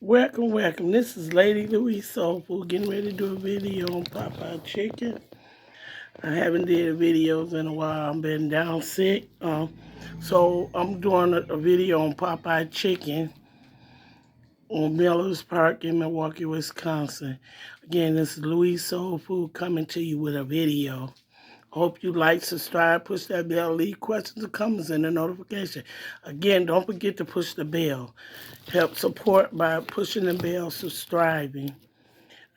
Welcome, welcome. This is Lady Louise Soul Food getting ready to do a video on Popeye Chicken. I haven't did videos in a while. I've been down sick. So I'm doing a video on Popeye Chicken on Miller's Park in Milwaukee, Wisconsin. Again, this is Louise Soul Food coming to you with a video. Hope you like, subscribe, push that bell, leave questions or comments in the notification. Again, don't forget to push the bell. Help support by pushing the bell, subscribing.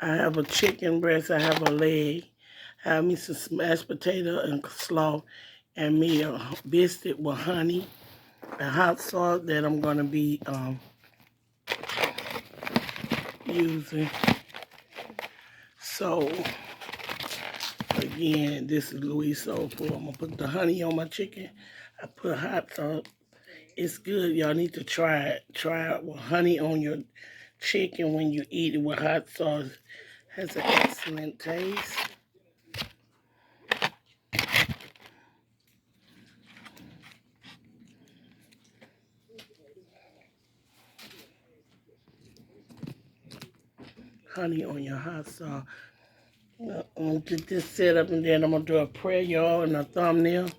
I have a chicken breast, I have a leg, I have me some mashed potato and slaw, and me a biscuit with honey, a hot sauce that I'm going to be using. So, again, this is Louise Soul Food. I'm going to put the honey on my chicken. I put hot sauce. It's good. Y'all need to try it. Try it with honey on your chicken when you eat it with hot sauce. Has an excellent taste. Honey on your hot sauce. I'm going to get this set up and then I'm going to do a prayer, y'all, and a thumbnail.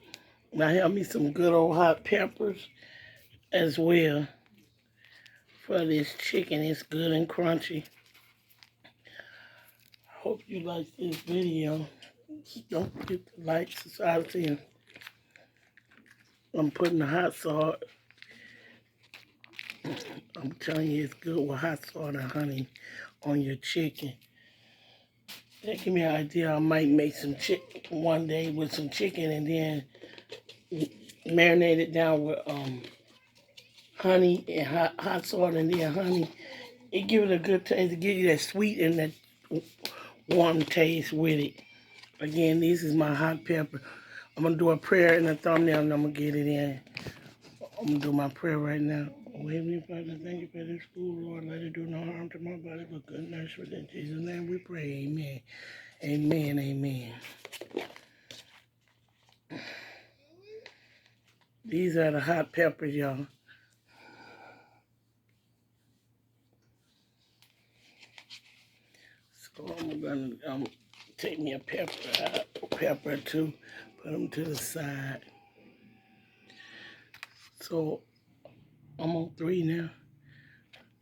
Now have me some good old hot peppers as well for this chicken. It's good and crunchy. Hope you like this video. Don't forget to like, subscribe, and I'm putting the hot sauce. I'm telling you, it's good with hot sauce and honey on your chicken. That give me an idea. I might make some chicken one day with some chicken and then marinate it down with honey and hot sauce and then honey. It give it a good taste. It give you that sweet and that warm taste with it. Again, this is my hot pepper. I'm going to do a prayer and a thumbnail and I'm going to get it in. I'm going to do my prayer right now. Oh, Heavenly Father, thank you for this food, Lord. Let it do no harm to my body, but good nourishment. In Jesus' name we pray. Amen. Amen. Amen. These are the hot peppers, y'all. So I'm going to take me a pepper or two, put them to the side. So I'm on 3 now.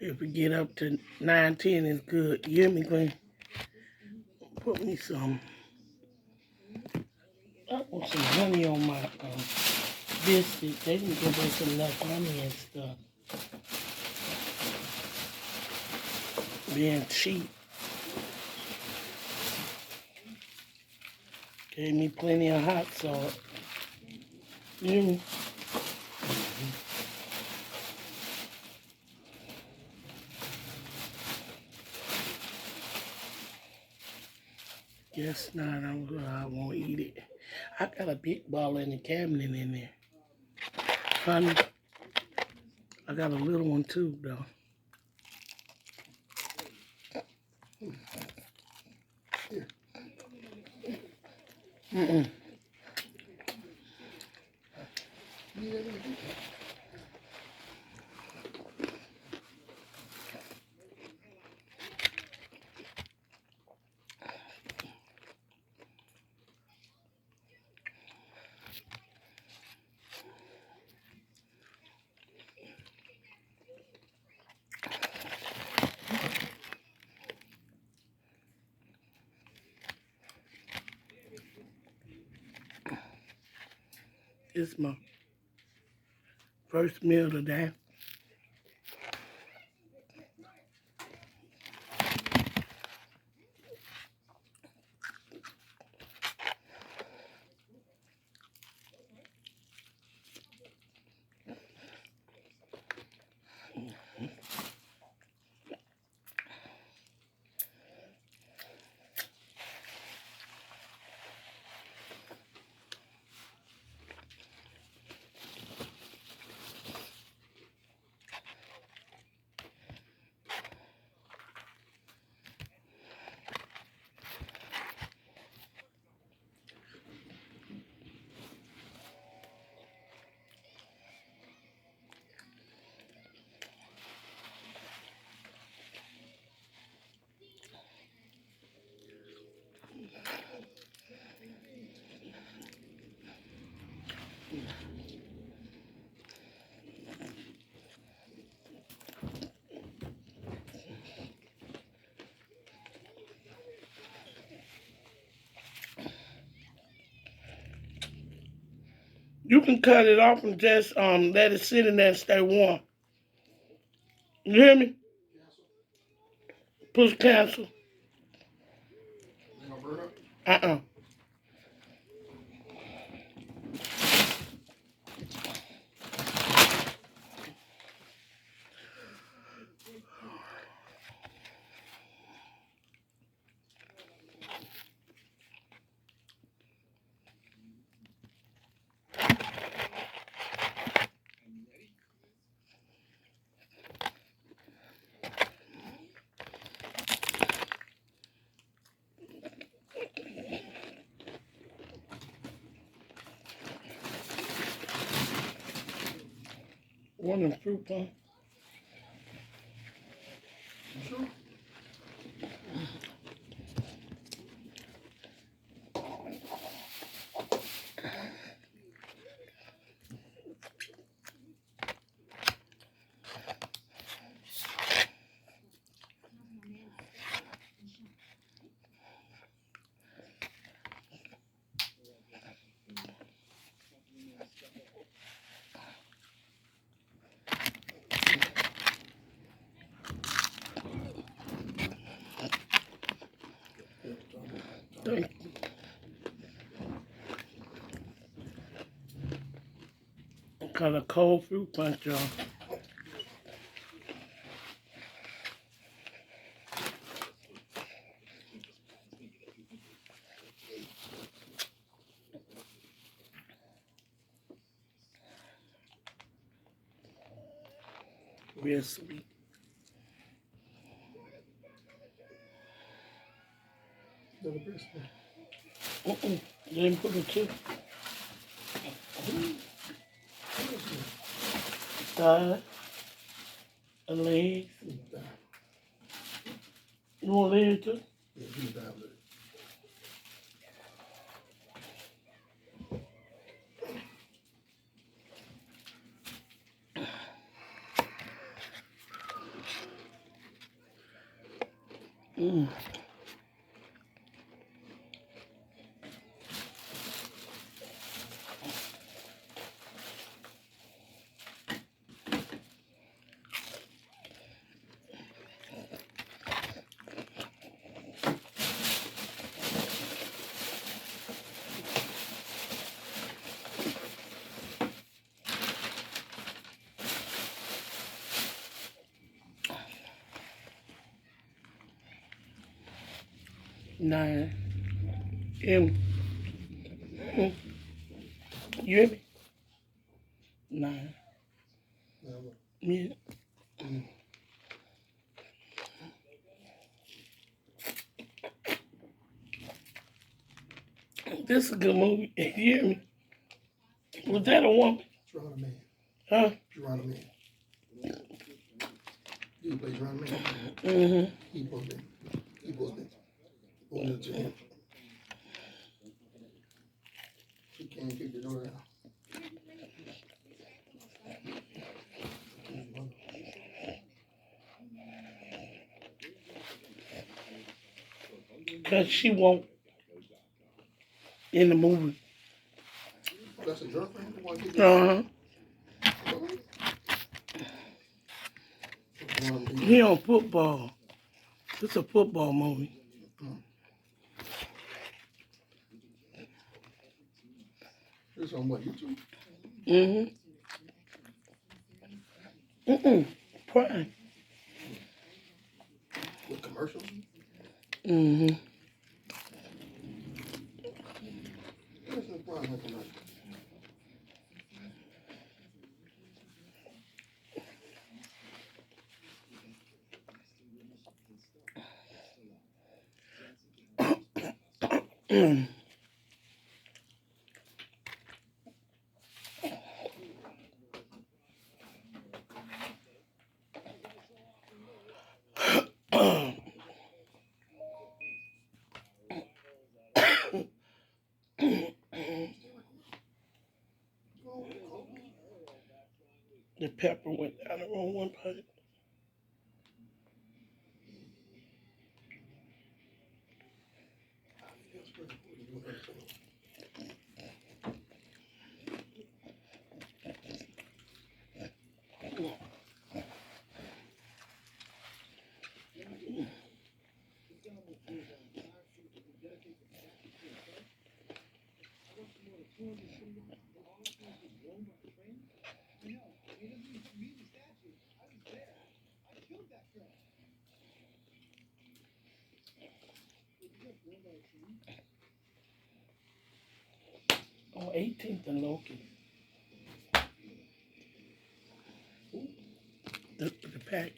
If we get up to 9, 10, it's good. You hear me, Glenn? Put me some. I want some honey on my biscuits. They didn't give us enough honey and stuff. Being cheap. Gave me plenty of hot sauce. You hear me? Guess not. I won't eat it. I got a big ball in the cabinet in there. Honey. I got a little one too, though. Mm-mm. It's my first meal today. You can cut it off and just let it sit in there and stay warm. You hear me? Push cancel. Uh-uh. One of them fruit punch. Sure. Thank you. Got a cold fruit punch, y'all. Real sweet. Another biscuit. Didn't put it too. Thigh. A leg. You want leg too? Yeah, give me that. Mm. Nine. M. You hear me? Nine. Yeah. This is a good movie. You hear me? Was that a woman? Toronto Man. Huh? Toronto Man. You play Toronto Man? Mm-hmm. He supposed to open it to him. He can't kick the door out. Because she won't in the movie. Oh, that's a girlfriend? Want to kick Uh-huh. He on football. It's a football movie. This on what, YouTube? Mm-hmm. Prime. With commercials? Mm-hmm. Where's the Prime have commercials? The pepper went down the wrong one pipe. On 18th and Loki. The pack.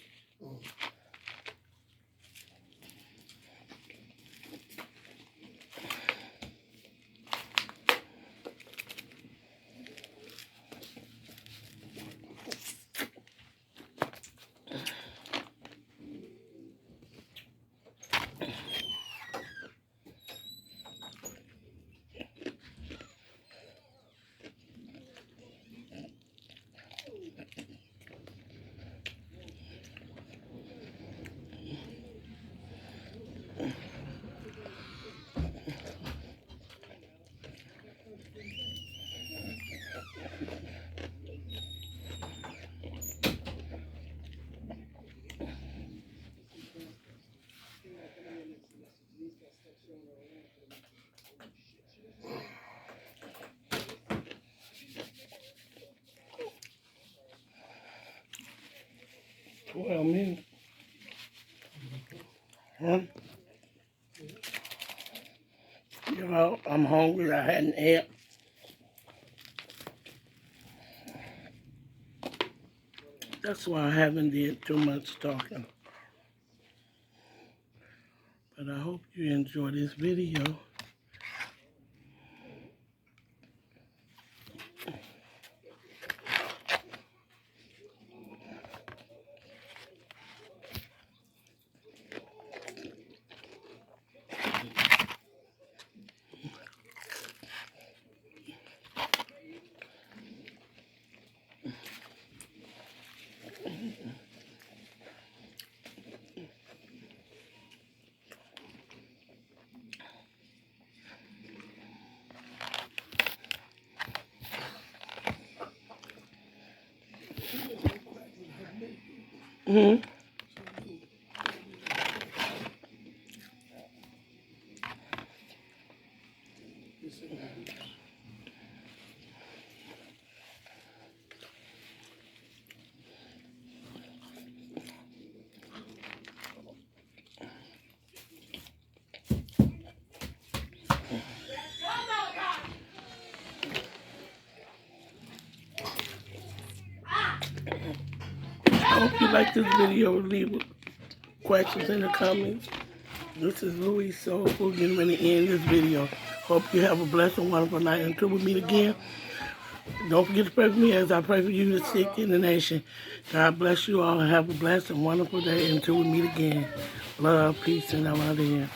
Well, me, huh? You know, I'm hungry. I hadn't ate. That's why I haven't did too much talking. But I hope you enjoy this video. Mm-hmm. I hope you like this video. Leave questions in the comments. This is Louis Soul Food getting ready to end this video. Hope you have a blessed and wonderful night. Until we meet again, don't forget to pray for me as I pray for you, the sick in the nation. God bless you all and have a blessed and wonderful day until we meet again. Love, peace, and I'm out of here.